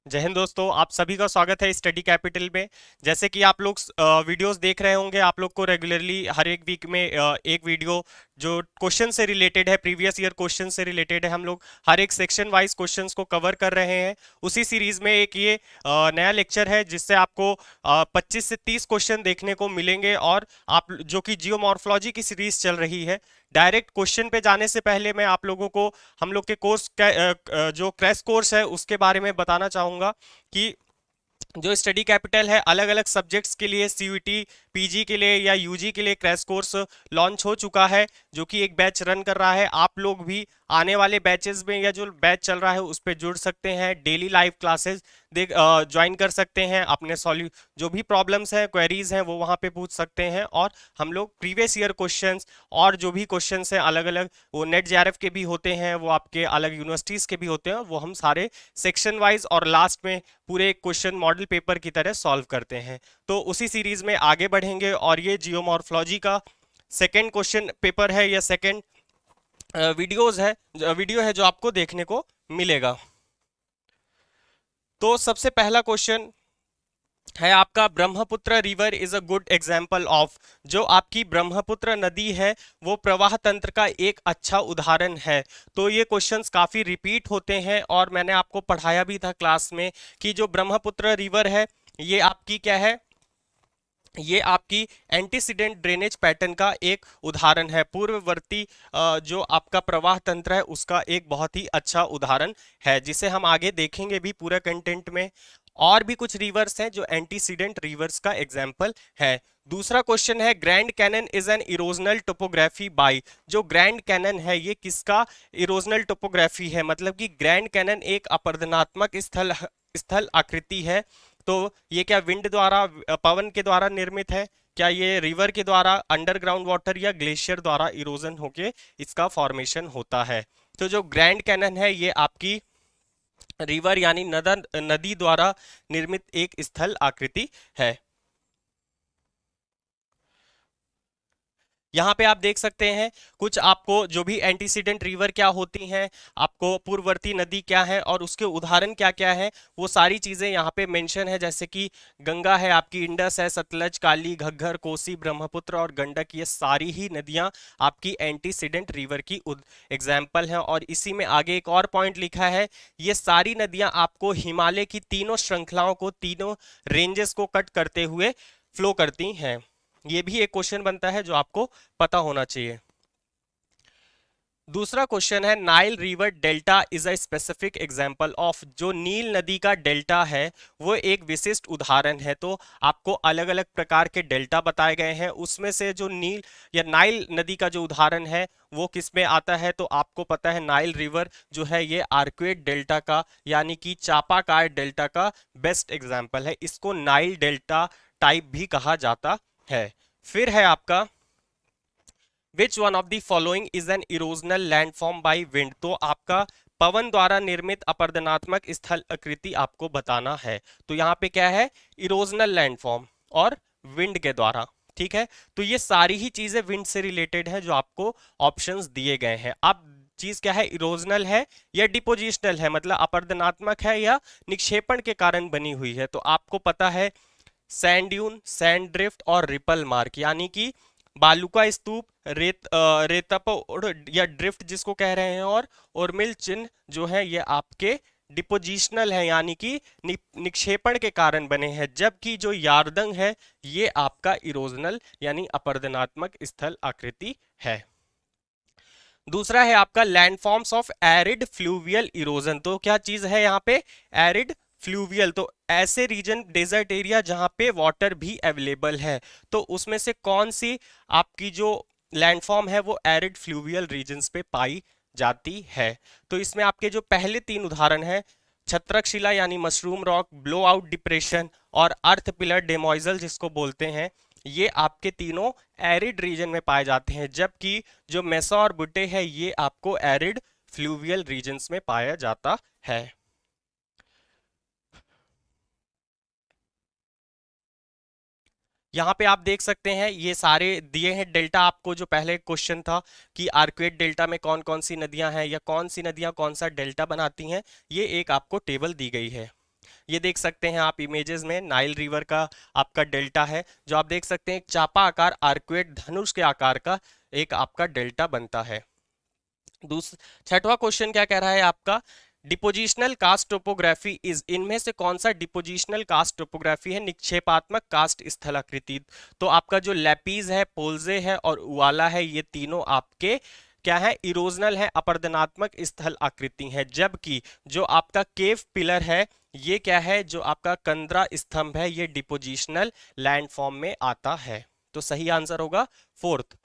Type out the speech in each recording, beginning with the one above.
जय हिंद दोस्तों, आप सभी का स्वागत है स्टडी कैपिटल में। जैसे कि आप लोग वीडियोस देख रहे होंगे, आप लोग को रेगुलरली हर एक वीक में एक वीडियो जो क्वेश्चन से रिलेटेड है, प्रीवियस ईयर क्वेश्चन से रिलेटेड है, हम लोग हर एक सेक्शन वाइज क्वेश्चंस को कवर कर रहे हैं। उसी सीरीज में एक ये नया लेक्चर है जिससे आपको 25 से 30 क्वेश्चन देखने को मिलेंगे। और आप जो कि जियोमॉर्फोलॉजी की सीरीज चल रही है, डायरेक्ट क्वेश्चन पे जाने से पहले मैं आप लोगों को हम लोग के कोर्स जो क्रैश कोर्स है उसके बारे में बताना चाहूंगा कि जो स्टडी कैपिटल है अलग अलग सब्जेक्ट्स के लिए सीयूईटी पीजी के लिए या यूजी के लिए क्रैश कोर्स लॉन्च हो चुका है, जो कि एक बैच रन कर रहा है। आप लोग भी आने वाले बैचेस में या जो बैच चल रहा है उस पर जुड़ सकते हैं, डेली लाइव क्लासेस देख ज्वाइन कर सकते हैं, अपने सॉल्यू जो भी प्रॉब्लम्स हैं, क्वेरीज हैं, वो वहाँ पे पूछ सकते हैं। और हम लोग प्रीवियस ईयर क्वेश्चंस और जो भी क्वेश्चंस हैं अलग अलग, वो नेट जेआरएफ के भी होते हैं, वो आपके अलग यूनिवर्सिटीज के भी होते हैं, वो हम सारे सेक्शन वाइज और लास्ट में पूरे क्वेश्चन मॉडल पेपर की तरह सॉल्व करते हैं। तो उसी सीरीज में आगे बढ़ेंगे और ये जियोमॉर्फोलॉजी का सेकेंड क्वेश्चन पेपर है या सेकेंड वीडियो है जो आपको देखने को मिलेगा। तो सबसे पहला क्वेश्चन है आपका, Brahmaputra river is a good example of. जो आपकी ब्रह्मपुत्र नदी है वो प्रवाह तंत्र का एक अच्छा उदाहरण है। तो ये क्वेश्चंस काफी रिपीट होते हैं और मैंने आपको पढ़ाया भी था क्लास में कि जो ब्रह्मपुत्र रिवर है ये आपकी क्या है, ये आपकी एंटीसीडेंट ड्रेनेज पैटर्न का एक उदाहरण है। पूर्ववर्ती जो आपका प्रवाह तंत्र है उसका एक बहुत ही अच्छा उदाहरण है, जिसे हम आगे देखेंगे भी पूरा कंटेंट में। और भी कुछ रिवर्स हैं जो एंटीसीडेंट रिवर्स का एग्जाम्पल है। दूसरा क्वेश्चन है, grand canyon is an erosional topography by. जो ग्रैंड कैनन है ये किसका इरोजनल टोपोग्राफी है, मतलब कि ग्रैंड कैनन एक अपरदनात्मक स्थल स्थल आकृति है। तो ये क्या विंड द्वारा, पवन के द्वारा निर्मित है? क्या ये रिवर के द्वारा, अंडरग्राउंड वाटर या ग्लेशियर द्वारा इरोजन होके इसका फॉर्मेशन होता है? तो जो ग्रैंड कैनन है ये आपकी रिवर यानी नदी द्वारा निर्मित एक स्थल आकृति है। यहाँ पे आप देख सकते हैं कुछ आपको जो भी एंटीसीडेंट रिवर क्या होती हैं, आपको पूर्ववर्ती नदी क्या है और उसके उदाहरण क्या क्या है, वो सारी चीजें यहाँ पे मेंशन है। जैसे कि गंगा है आपकी, इंडस है, सतलज, काली, घग्गर, कोसी, ब्रह्मपुत्र और गंडक, ये सारी ही नदियां आपकी एंटीसीडेंट रिवर की एग्जाम्पल हैं। और इसी में आगे एक और पॉइंट लिखा है, ये सारी नदियां आपको हिमालय की तीनों श्रृंखलाओं को, तीनों रेंजेस को कट करते हुए फ्लो करती हैं। ये भी एक क्वेश्चन बनता है जो आपको पता होना चाहिए। दूसरा क्वेश्चन है, Nile river delta is a specific example of. जो नील नदी का डेल्टा है वो एक विशिष्ट उदाहरण है। तो आपको अलग अलग प्रकार के डेल्टा बताए गए हैं, उसमें से जो नील या नाइल नदी का जो उदाहरण है वो किस में आता है? तो आपको पता है नाइल रिवर जो है ये आर्क्वेट डेल्टा का यानी कि चापाकार डेल्टा का बेस्ट एग्जाम्पल है। इसको नाइल डेल्टा टाइप भी कहा जाता है। फिर है आपका, विच one of the following is an erosional landform by wind. तो आपका पवन द्वारा निर्मित अपरदनात्मक स्थल आकृति आपको बताना है। तो यहाँ पे क्या है, इरोजनल लैंडफॉर्म और विंड के द्वारा। ठीक है, तो ये सारी ही चीजें विंड से रिलेटेड है जो आपको ऑप्शंस दिए गए हैं। अब चीज क्या है, इरोजनल है या डिपोजिशनल है, मतलब अपरदनात्मक है या निक्षेपण के कारण बनी हुई है। तो आपको पता है सैंड ड्यून, सैंड ड्रिफ्ट और रिपल मार्क, यानी कि बालू स्तूप, रेतप या ड्रिफ्ट जिसको कह रहे हैं, और उर्मिल चिन्ह जो है ये आपके डिपोजिशनल है यानी कि निक्षेपण के कारण बने हैं। जबकि जो यार्दंग है ये आपका इरोजनल यानी अपरदनात्मक स्थल आकृति है। दूसरा है आपका landforms of arid fluvial erosion. तो क्या चीज है यहाँ पे, एरिड फ्लूवियल। तो ऐसे रीजन, डेजर्ट एरिया जहां पे वाटर भी अवेलेबल है, तो उसमें से कौन सी आपकी जो लैंडफॉर्म है वो एरिड फ्लूवियल रीजन्स पे पाई जाती है? तो इसमें आपके जो पहले तीन उदाहरण हैं, छत्रकशिला यानी mushroom rock, blow out depression और अर्थ पिलर डेमोइजल जिसको बोलते हैं, ये आपके तीनों एरिड रीजन में पाए जाते हैं। जबकि जो मेसा और बुट्टे है ये आपको एरिड फ्लूवियल रीजन्स में पाया जाता है। यहाँ पे आप देख सकते हैं ये सारे दिए हैं डेल्टा आपको, जो पहले क्वेश्चन था कि आर्क्वेट डेल्टा में कौन कौन सी नदियां हैं या कौन सी नदियां कौन सा डेल्टा बनाती हैं, ये एक आपको टेबल दी गई है। ये देख सकते हैं आप इमेजेस में, नाइल रिवर का आपका डेल्टा है, जो आप देख सकते हैं एक चापा आकार आर्कुएट धनुष के आकार का एक आपका डेल्टा बनता है। छठवां क्वेश्चन क्या कह रहा है आपका, डिपोजिशनल कास्ट टोपोग्राफी इज, इनमें से कौन सा डिपोजिशनल कास्ट टोपोग्राफी है, निक्षेपात्मक कास्ट स्थलाकृति। तो आपका जो लैपीज है, पोल्जे है और उवाला है, ये तीनों आपके क्या है, इरोजनल है, अपरदनात्मक स्थल आकृति है। जबकि जो आपका केव पिलर है, ये क्या है, जो आपका कंदरा स्तंभ है, ये डिपोजिशनल लैंडफॉर्म में आता है। तो सही आंसर होगा fourth.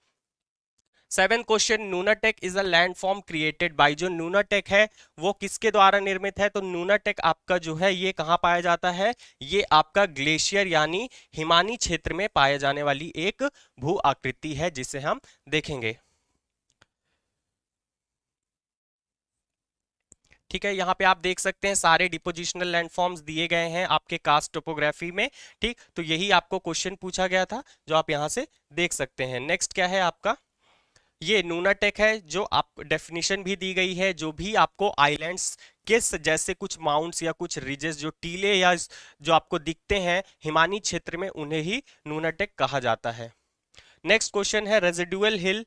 Seven question, nunatak is a landform created by, जो नूनाटेक है वो किसके द्वारा निर्मित है। तो नूनाटेक आपका जो है ये कहाँ पाया जाता है, ये आपका ग्लेशियर यानी हिमानी क्षेत्र में पाया जाने वाली एक भू आकृति है, जिसे हम देखेंगे। ठीक है, यहाँ पे आप देख सकते हैं सारे डिपोजिशनल लैंडफॉर्म्स दिए गए हैं आपके कास्ट टोपोग्राफी में। ठीक, तो यही आपको क्वेश्चन पूछा गया था, जो आप यहाँ से देख सकते हैं। नेक्स्ट क्या है आपका, ये नूनाटेक है, जो आप डेफिनेशन भी दी गई है, जो भी आपको आइलैंड्स के जैसे कुछ माउंट्स या कुछ रिजेस जो टीले या जो आपको दिखते हैं हिमानी क्षेत्र में, उन्हें ही नूनाटेक कहा जाता है। नेक्स्ट क्वेश्चन है, residual hill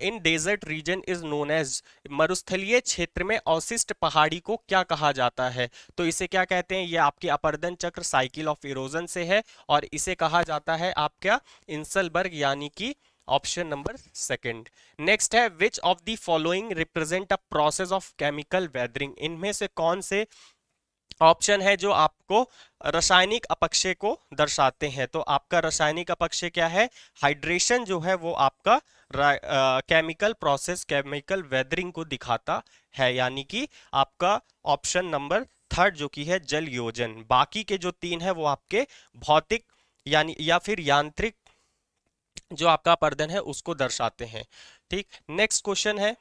in desert region is known as, मरुस्थलीय क्षेत्र में अवशिष्ट पहाड़ी को क्या कहा जाता है। तो इसे क्या कहते हैं, ये आपके अपर्दन चक्र साइकिल ऑफ इरोजन से है, और इसे कहा जाता है आपका इंसलबर्ग यानी कि ऑप्शन नंबर सेकंड। नेक्स्ट है, which of the following represent a process of chemical weathering, इनमें से कौन से ऑप्शन है जो आपको रासायनिक अपक्षय को दर्शाते हैं। तो आपका रासायनिक अपक्षय क्या है, हाइड्रेशन जो है वो आपका केमिकल प्रोसेस, केमिकल वेदरिंग को दिखाता है, यानी कि आपका ऑप्शन नंबर थर्ड जो कि है जल योजन। बाकी के जो तीन है वो आपके भौतिक यानी या फिर यांत्रिक जो आपका अपर्दन है उसको दर्शाते हैं। ठीक, नेक्स्ट क्वेश्चन है,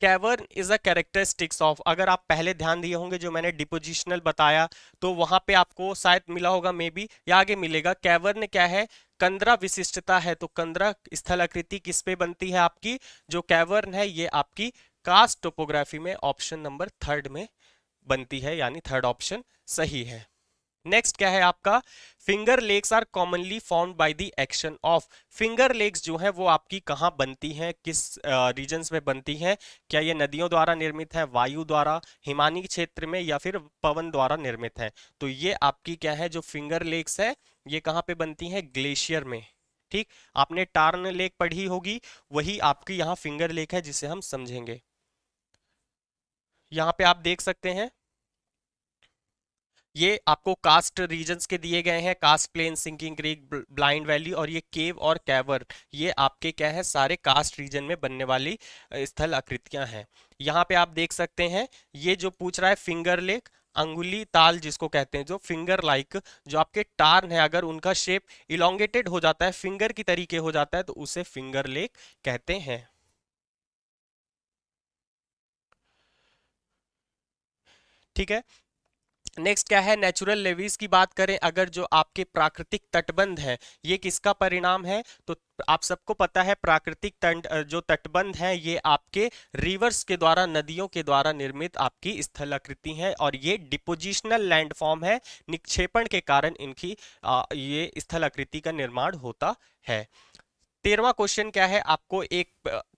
cavern is a characteristics of, अगर आप पहले ध्यान दिए होंगे जो मैंने डिपोजिशनल बताया, तो वहां पे आपको शायद मिला होगा, मे बी या आगे मिलेगा। कैवर्न क्या है, कंदरा विशिष्टता है। तो कंदरा स्थलाकृति किस पे बनती है आपकी, जो कैवर्न है ये आपकी कास्ट टोपोग्राफी में ऑप्शन नंबर थर्ड में बनती है, यानी थर्ड ऑप्शन सही है। नेक्स्ट क्या है आपका, finger lakes are commonly found by the action of, finger lakes जो है वो आपकी कहाँ बनती हैं, किस रीजन्स में बनती हैं। क्या ये नदियों द्वारा निर्मित है, वायु द्वारा, हिमानी क्षेत्र में, या फिर पवन द्वारा निर्मित है। तो ये आपकी क्या है, जो फिंगर लेक्स है ये कहाँ पे बनती हैं, ग्लेशियर में। ठीक, आपने टार्न लेक पढ़ी होगी, वही आपकी यहाँ फिंगर लेक है जिसे हम समझेंगे। यहाँ पे आप देख सकते हैं ये आपको कास्ट रीजन्स के दिए गए हैं, karst plain, sinking creek, blind valley, और ये केव और कैवर, ये आपके क्या है, सारे कास्ट रीजन में बनने वाली स्थल आकृतियां हैं। यहाँ पे आप देख सकते हैं ये जो पूछ रहा है फिंगर लेक, अंगुली ताल जिसको कहते हैं, जो फिंगर लाइक जो आपके टार्न है, अगर उनका शेप इलोंगेटेड हो जाता है, फिंगर की तरीके हो जाता है, तो उसे फिंगर लेक कहते हैं। ठीक है, नेक्स्ट क्या है, नेचुरल लेवीज की बात करें, अगर जो आपके प्राकृतिक तटबंध है ये किसका परिणाम है। तो आप सबको पता है प्राकृतिक तट जो तटबंध है ये आपके रिवर्स के द्वारा, नदियों के द्वारा निर्मित आपकी स्थलाकृति है, और ये डिपोजिशनल लैंडफॉर्म है, निक्षेपण के कारण इनकी ये स्थलाकृति का निर्माण होता है। 13वां क्वेश्चन क्या है, आपको एक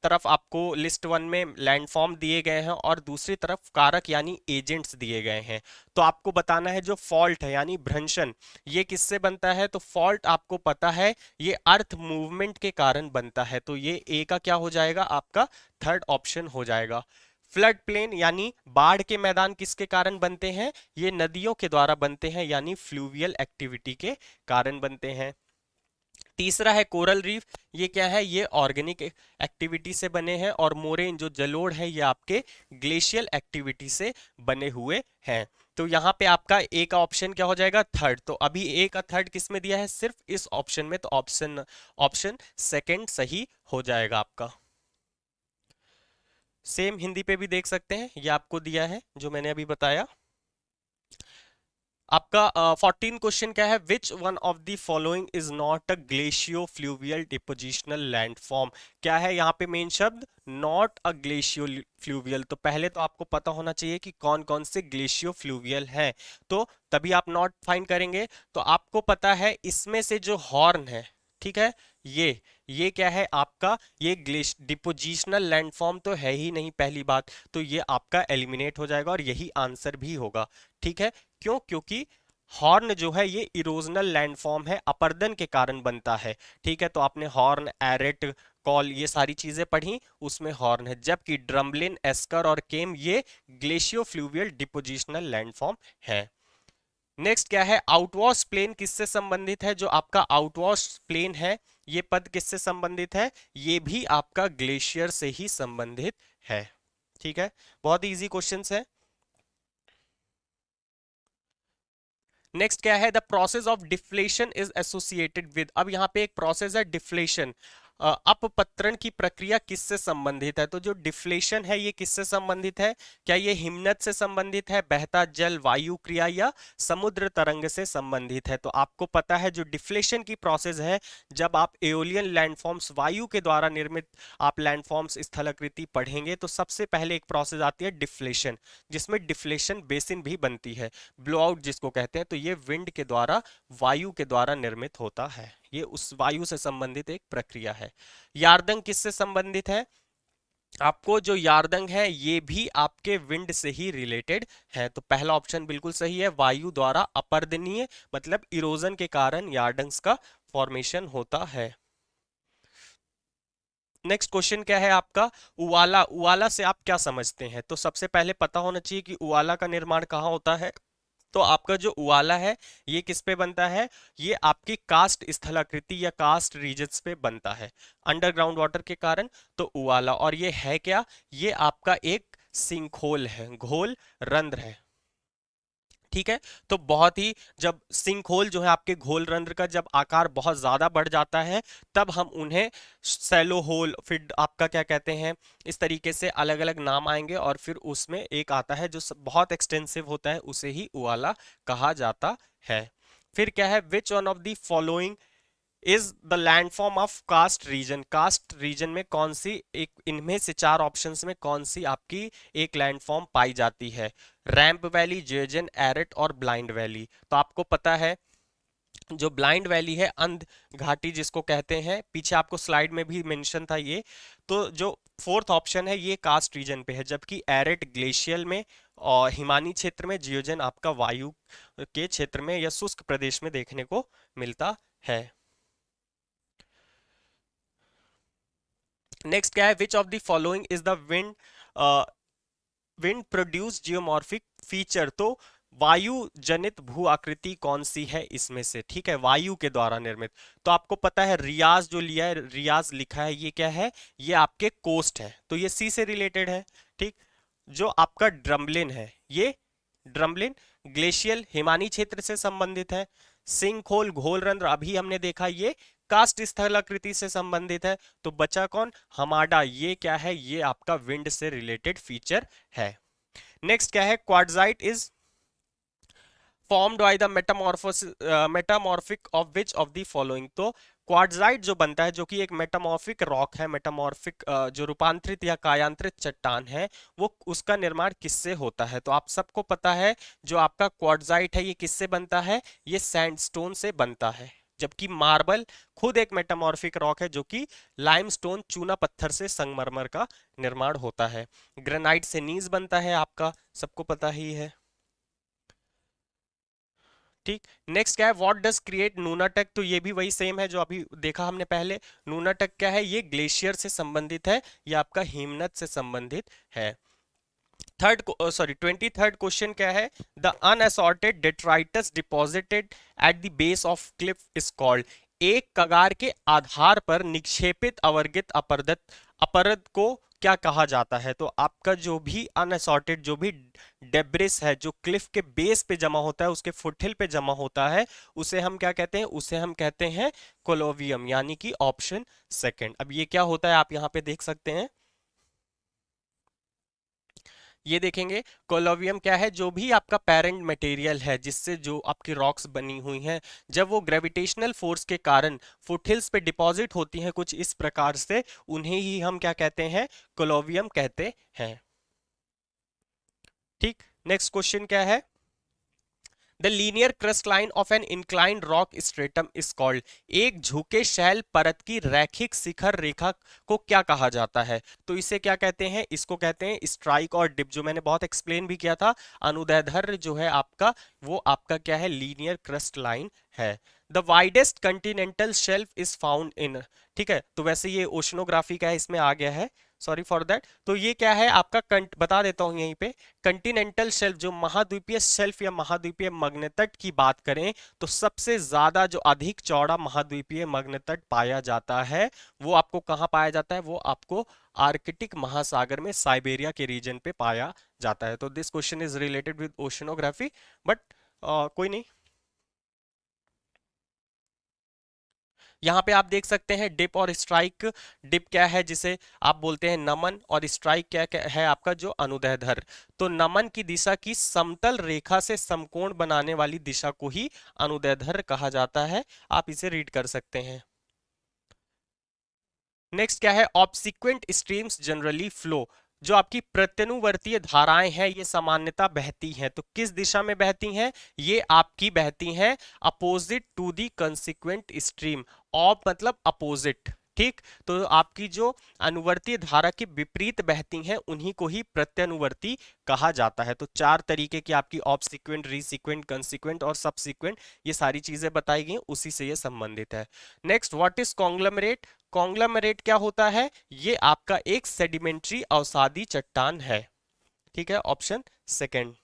तरफ आपको लिस्ट वन में लैंडफॉर्म दिए गए हैं और दूसरी तरफ कारक यानी एजेंट्स दिए गए हैं। तो आपको बताना है जो फॉल्ट है यानी भ्रंशन, ये किससे बनता है। तो फॉल्ट आपको पता है ये अर्थ मूवमेंट के कारण बनता है, तो ये ए का क्या हो जाएगा, आपका थर्ड ऑप्शन हो जाएगा। फ्लड प्लेन यानी बाढ़ के मैदान किसके कारण बनते हैं, ये नदियों के द्वारा बनते हैं, यानी फ्लूवियल एक्टिविटी के कारण बनते हैं। तीसरा है कोरल रीफ, ये क्या है, ये ऑर्गेनिक एक्टिविटी से बने हैं, और मोरेन जो जलोढ़ है ये आपके ग्लेशियल एक्टिविटी से बने हुए हैं। तो यहाँ पे आपका ए का ऑप्शन क्या हो जाएगा, थर्ड। तो अभी ए का थर्ड किस में दिया है, सिर्फ इस ऑप्शन में, तो ऑप्शन ऑप्शन सेकंड सही हो जाएगा आपका। सेम हिंदी पे भी देख सकते हैं, ये आपको दिया है जो मैंने अभी बताया। आपका 14 क्वेश्चन क्या है, which one of the following is not a glaciofluvial depositional landform. क्या है यहाँ पे मेन शब्द, नॉट अ ग्लेशियो फ्लूवियल। तो पहले तो आपको पता होना चाहिए कि कौन कौन से ग्लेशियो फ्लूवियल हैं, तो तभी आप नॉट फाइंड करेंगे। तो आपको पता है इसमें से जो हॉर्न है, ठीक है, ये क्या है आपका, ये ग्लेश डिपोजिशनल लैंडफॉर्म तो है ही नहीं पहली बात, तो ये आपका एलिमिनेट हो जाएगा और यही आंसर भी होगा। ठीक है, क्यों, क्योंकि हॉर्न जो है ये इरोजनल लैंडफॉर्म है, अपरदन के कारण बनता है। ठीक है, तो आपने हॉर्न, एरेट, कॉल ये सारी चीजें पढ़ी, उसमें हॉर्न है, जबकि ड्रम्बलिन, एस्कर और केम ये ग्लेशियो फ्लूवियल डिपोजिशनल लैंडफॉर्म है। नेक्स्ट क्या है, आउटवॉश प्लेन किससे संबंधित है, जो आपका आउटवॉश प्लेन है ये पद किससे संबंधित है, ये भी आपका ग्लेशियर से ही संबंधित है। ठीक है, बहुत इजी क्वेश्चंस है। नेक्स्ट क्या है, the process of deflation is associated with. अब यहाँ पे एक प्रोसेस है डिफ्लेशन, अपपत्रण की प्रक्रिया किससे संबंधित है, तो जो डिफ्लेशन है ये किससे संबंधित है, क्या ये हिमनद से संबंधित है, बहता जल, वायु क्रिया या समुद्र तरंग से संबंधित है। तो आपको पता है जो डिफ्लेशन की प्रोसेस है, जब आप एओलियन लैंडफॉर्म्स, वायु के द्वारा निर्मित आप लैंडफॉर्म्स स्थलाकृति पढ़ेंगे, तो सबसे पहले एक प्रोसेस आती है डिफ्लेशन, जिसमें डिफ्लेशन बेसिन भी बनती है, ब्लो आउट जिसको कहते हैं। तो ये विंड के द्वारा, वायु के द्वारा निर्मित होता है, ये उस वायु से संबंधित एक प्रक्रिया है। यार्दंग किससे संबंधित है, आपको जो यार्दंग है ये भी आपके विंड से ही रिलेटेड है। तो पहला ऑप्शन बिल्कुल सही है, वायु द्वारा अपर्दनीय मतलब इरोजन के कारण यार्दंग्स का फॉर्मेशन होता है। नेक्स्ट क्वेश्चन क्या है आपका, उवाला। उवाला से आप क्या समझते हैं, तो सबसे पहले पता होना चाहिए कि उवाला का निर्माण कहाँ होता है। तो आपका जो उवाला है ये किस पे बनता है, ये आपकी कास्ट स्थलाकृति या कास्ट रीजन्स पे बनता है अंडरग्राउंड वाटर के कारण। तो उवाला, और ये है क्या, ये आपका एक सिंकहोल है, घोल रंध्र है। ठीक है, तो बहुत ही, जब सिंकहोल जो है आपके घोल रंध्र का जब आकार बहुत ज्यादा बढ़ जाता है, तब हम उन्हें सैलो होल, फिर आपका क्या कहते हैं, इस तरीके से अलग अलग नाम आएंगे, और फिर उसमें एक आता है जो बहुत एक्सटेंसिव होता है, उसे ही उवाला कहा जाता है। फिर क्या है, which one of the following is the landform of karst region. Karst region में कौन सी एक, इनमें से चार ऑप्शंस में कौन सी आपकी एक लैंडफॉर्म पाई जाती है, रैंप वैली, जेजन, एरेट और ब्लाइंड वैली। तो आपको पता है जो ब्लाइंड वैली है, अंध घाटी जिसको कहते हैं, पीछे आपको स्लाइड में भी मेंशन था ये। तो जो फोर्थ ऑप्शन है ये कास्ट रीजन पे है, जबकि एरेट ग्लेशियल में और हिमानी क्षेत्र में, जियोजन आपका वायु के क्षेत्र में या शुष्क प्रदेश में देखने को मिलता है। नेक्स्ट क्या है, which of the following is the wind produce geomorphic feature. तो वायु जनित भू आकृति कौन सी है इसमें से, ठीक है, वायु के द्वारा निर्मित। तो आपको पता है रियाज जो लिया है, रियाज लिखा है, ये क्या है, ये आपके कोस्ट है, तो ये सी से रिलेटेड है। ठीक, जो आपका ड्रम्बलिन है, ये ड्रम्बलिन ग्लेशियल हिमानी क्षेत्र से संबंधित है। सिंकहोल, घोलरंध्र अभी हमने देखा ये कास्ट स्थलाकृति से संबंधित है। तो बचा कौन, हमाडा, ये क्या है, ये आपका विंड से रिलेटेड फीचर है। नेक्स्ट क्या है, quartzite is formed by the metamorphic of which of the following. तो क्वार्टजाइट जो बनता है, जो कि एक मेटामॉर्फिक रॉक है, मेटामॉर्फिक जो रूपांतरित या कायांतरित चट्टान है, वो उसका निर्माण किससे होता है। तो आप सबको पता है जो आपका क्वार्टजाइट है ये किससे बनता है, ये सैंडस्टोन से बनता है, जबकि मार्बल खुद एक मेटामॉर्फिक रॉक है, जो कि लाइमस्टोन, चूना पत्थर से, संगमरमर का निर्माण होता है। ग्रेनाइट से नीज बनता है आपका, सबको पता ही है। ठीक, नेक्स्ट क्या है, व्हाट डज क्रिएट नूनाटक। तो ये भी वही सेम है जो अभी देखा हमने पहले। नूनाटक क्या है, ये ग्लेशियर से संबंधित है, ये आपका हिमनद से संबंधित है। थर्ड, सॉरी 23rd क्वेश्चन क्या है, the unassorted detritus deposited at the base of cliff is called. एक कगार के आधार पर निक्षेपित अवर्गित अपरदत अपरद को क्या कहा जाता है। तो आपका जो भी अनअसॉर्टेड, जो भी डेब्रिस है, जो क्लिफ के बेस पे जमा होता है, उसके फुटहिल पे जमा होता है, उसे हम क्या कहते हैं, उसे हम कहते हैं कोलोवियम, यानी कि ऑप्शन सेकंड। अब ये क्या होता है आप यहाँ पे देख सकते हैं, ये देखेंगे कोलोवियम क्या है, जो भी आपका पेरेंट मटेरियल है जिससे जो आपकी रॉक्स बनी हुई हैं, जब वो ग्रेविटेशनल फोर्स के कारण फुटहिल्स पे डिपॉजिट होती हैं कुछ इस प्रकार से, उन्हें ही हम क्या कहते हैं, कोलोवियम कहते हैं। ठीक, नेक्स्ट क्वेश्चन क्या है, the linear crust line of an inclined rock stratum is called, एक झुके शैल परत की रैखिक शिखर रेखा को क्या कहा जाता है, तो इसे क्या कहते हैं, इसको कहते हैं स्ट्राइक और डिप, जो मैंने बहुत एक्सप्लेन भी किया था। अनुदैर्ध्य जो है आपका, वो आपका क्या है, लीनियर क्रस्ट लाइन है। The widest Continental shelf is found in, ठीक है, तो वैसे ये ओशनोग्राफी का है, इसमें आ गया है, सॉरी फॉर दैट। तो ये क्या है आपका, बता देता हूं यहीं पे, कंटिनेंटल शेल्फ, जो महाद्वीपीय शेल्फ या महाद्वीपीय मग्नतट की बात करें, तो सबसे ज्यादा जो अधिक चौड़ा महाद्वीपीय मग्नतट पाया जाता है, वो आपको कहाँ पाया जाता है, वो आपको आर्कटिक महासागर में साइबेरिया के रीजन पे पाया जाता है। तो this question is related with oceanography, but कोई नहीं। यहाँ पे आप देख सकते हैं डिप और स्ट्राइक। डिप क्या है, जिसे आप बोलते हैं नमन, और स्ट्राइक क्या क्या है आपका, जो अनुदैर्ध्य। तो नमन की दिशा की समतल रेखा से समकोण बनाने वाली दिशा को ही अनुदैर्ध्य कहा जाता है, आप इसे रीड कर सकते हैं। नेक्स्ट क्या है, ऑब्सिक्वेंट स्ट्रीम्स जनरली फ्लो, जो आपकी प्रत्यनुवर्तीय धाराएं हैं ये सामान्यतः बहती हैं, तो किस दिशा में बहती हैं, ये आपकी बहती हैं opposite to the consequent stream. ऑप मतलब अपोजिट, ठीक, तो आपकी जो अनुवर्तीय धारा के विपरीत बहती हैं उन्हीं को ही प्रत्यनुवर्ती कहा जाता है। तो चार तरीके की आपकी ऑब्सिक्वेंट, रीसिक्वेंट, कंसिक्वेंट और सबसिक्वेंट, ये सारी चीजें बताई गई, उसी से ये संबंधित है। Next, what is conglomerate, conglomerate क्या होता है, ये आपका एक सेडिमेंट्री अवसादी चट्टान है, ठीक है, ऑप्शन सेकंड।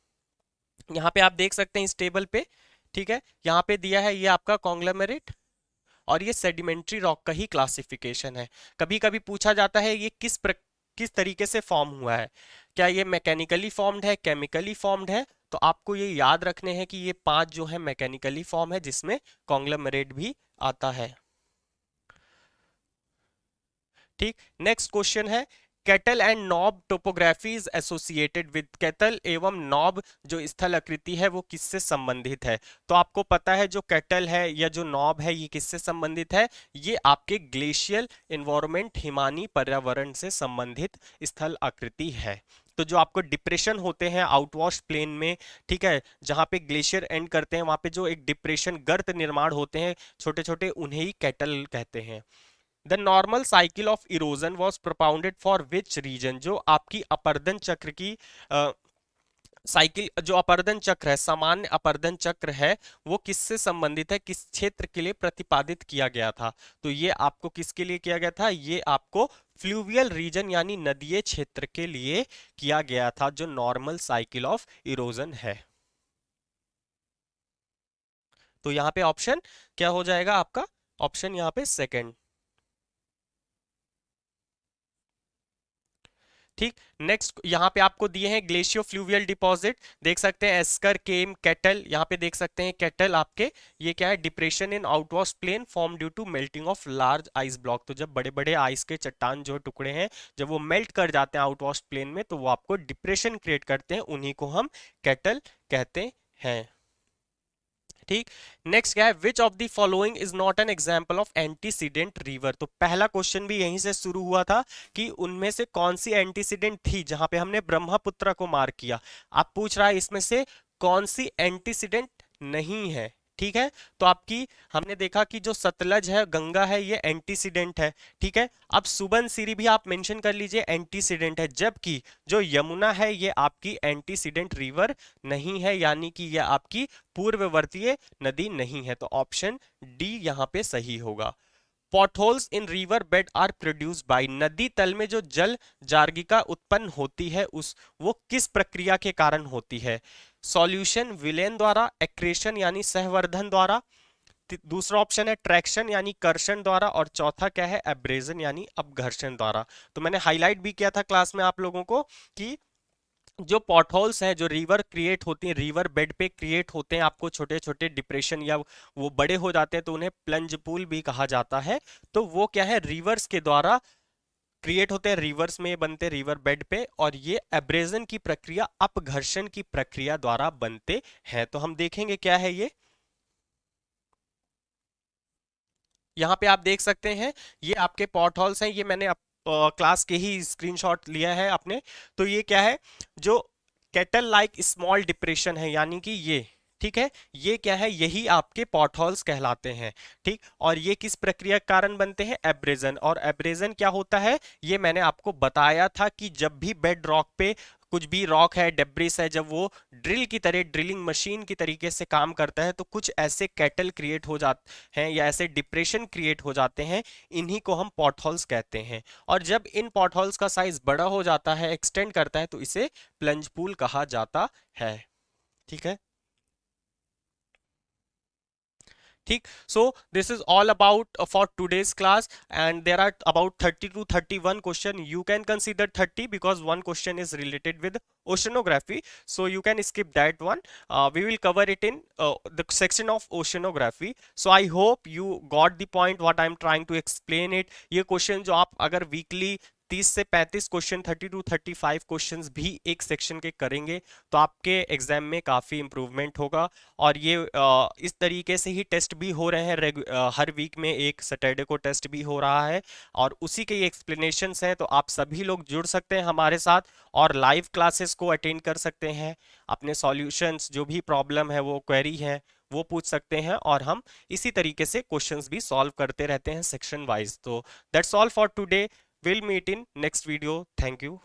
यहाँ पे आप देख सकते हैं इस टेबल पे, ठीक है, यहाँ पे दिया है ये आपका कॉन्ग्लोमरेट, और ये सेडिमेंट्री रॉक का ही क्लासिफिकेशन है। कभी कभी पूछा जाता है ये किस तरीके से फॉर्म हुआ है, क्या ये मैकेनिकली फॉर्म्ड है, केमिकली फॉर्म्ड है, तो आपको ये याद रखने हैं कि ये पांच जो है मैकेनिकली फॉर्म है, जिसमें कॉन्ग्लोमरेट भी आता है। ठीक, नेक्स्ट क्वेश्चन है, cattle and knob topography is associated with, cattle एवं नॉब जो स्थल आकृति है वो किससे संबंधित है, तो आपको पता है जो कैटल है या जो नॉब है ये किससे संबंधित है, ये आपके ग्लेशियल एनवायरमेंट, हिमानी पर्यावरण से संबंधित स्थल आकृति है। तो जो आपको डिप्रेशन होते हैं आउटवॉश प्लेन में, ठीक है, जहां पे ग्लेशियर एंड करते हैं वहां पे जो एक डिप्रेशन, गर्त निर्माण होते हैं छोटे छोटे, उन्हें ही कैटल कहते हैं। The normal cycle of erosion was propounded for which region, जो आपकी अपर्दन चक्र की साइकिल, जो अपर्दन चक्र है, सामान्य अपर्दन चक्र है, वो किससे संबंधित है, किस क्षेत्र के लिए प्रतिपादित किया गया था, तो ये आपको किसके लिए किया गया था, ये आपको फ्लूवियल रीजन यानी नदीय क्षेत्र के लिए किया गया था, जो नॉर्मल साइकिल ऑफ इरोजन है। तो यहाँ पे ऑप्शन क्या हो जाएगा आपका, ऑप्शन यहाँ पे सेकंड। ठीक, नेक्स्ट यहाँ पे आपको दिए हैं ग्लेशियो फ्लूवियल डिपॉजिट, देख सकते हैं एस्कर, केम, कैटल, यहाँ पे देख सकते हैं कैटल आपके, ये क्या है, depression in outwash plain form due to melting of large ice block, तो जब बड़े बड़े आइस के चट्टान जो टुकड़े हैं जब वो मेल्ट कर जाते हैं आउटवॉश प्लेन में, तो वो आपको डिप्रेशन क्रिएट करते हैं, उन्हीं को हम कैटल कहते हैं। ठीक, नेक्स्ट क्या है, which of the following is not an example of antecedent river, तो पहला क्वेश्चन भी यहीं से शुरू हुआ था कि उनमें से कौन सी एंटीसीडेंट थी, जहां पे हमने ब्रह्मपुत्र को मार किया, आप पूछ रहा है इसमें से कौन सी एंटीसीडेंट नहीं है, ठीक है, तो आपकी हमने देखा कि जो सतलज है, गंगा है, ये एंटीसीडेंट है, ठीक है, अब सुबनसिरी भी आप मेंशन कर लीजिए एंटीसीडेंट है, जबकि जो यमुना है ये आपकी एंटीसीडेंट रिवर नहीं है, यानी कि ये आपकी पूर्ववर्तीय नदी नहीं है, तो ऑप्शन डी यहाँ पे सही होगा। Potholes in river bed are produced by, नदी तल में जो जल जार्गिका उत्पन्न होती है उस वो किस प्रक्रिया के कारण होती है, सॉल्यूशन, विलेन द्वारा, एक्रेशन यानी सहवर्धन द्वारा, दूसरा ऑप्शन है ट्रैक्शन यानी कर्षण द्वारा, और चौथा क्या है, एब्रेजन यानी अपघर्षण द्वारा। तो मैंने हाईलाइट भी किया था क्लास में आप लोगों को कि जो पॉटहोल्स हैं, जो रिवर क्रिएट होती हैं, रिवर बेड पे क्रिएट होते हैं आपको छोटे छोटे डिप्रेशन, या वो बड़े हो जाते हैं तो उन्हें प्लंज पूल भी कहा जाता है, तो वो क्या है, रिवर्स के द्वारा क्रिएट होते हैं रिवर्स में, बनते रिवर बेड पे, और ये एब्रेजन की प्रक्रिया अपघर्षण की प्रक्रिया द्वारा बनते हैं। तो हम देखेंगे क्या है ये। यहाँ पे आप देख सकते हैं ये आपके पॉट होल्स हैं, ये मैंने क्लास के ही स्क्रीनशॉट लिया है अपने। तो ये क्या है, जो केटल लाइक स्मॉल डिप्रेशन है, यानी कि ये, ठीक है, ये क्या है, यही आपके पॉट होल्स कहलाते हैं। ठीक, और ये किस प्रक्रिया के कारण बनते हैं, एब्रेजन। और एब्रेजन क्या होता है, ये मैंने आपको बताया था कि जब भी बेड रॉक पे कुछ भी रॉक है, डेब्रिस है, जब वो ड्रिल की तरह, ड्रिलिंग मशीन की तरीके से काम करता है, तो कुछ ऐसे कैटल क्रिएट हो जाते हैं या ऐसे डिप्रेशन क्रिएट हो जाते हैं, इन्हीं को हम पॉटहोल्स कहते हैं। और जब इन पॉटहोल्स का साइज बड़ा हो जाता है, एक्सटेंड करता है, तो इसे प्लंज पूल कहा जाता है। ठीक है, ठीक। So this is all about for today's class, and there are about 30 to 31 question. You can consider 30 because one question is related with oceanography, so you can skip that one. We will cover it in the section of oceanography. So I hope you got the point what I'm trying to explain it. ये question जो आप अगर weekly 30 से 35 question, 30 to 35 questions भी एक section के करेंगे, तो आपके एग्जाम में काफ़ी इंप्रूवमेंट होगा। और ये इस तरीके से ही टेस्ट भी हो रहे हैं, हर वीक में एक सैटरडे को टेस्ट भी हो रहा है, और उसी के ये एक्सप्लेनेशंस हैं। तो आप सभी लोग जुड़ सकते हैं हमारे साथ, और लाइव क्लासेस को अटेंड कर सकते हैं। अपने सॉल्यूशंस, जो भी प्रॉब्लम है, वो क्वेरी है, वो पूछ सकते हैं, और हम इसी तरीके से क्वेश्चंस भी सॉल्व करते रहते हैं सेक्शन वाइज। तो that's all for today, will meet in next video. Thank you.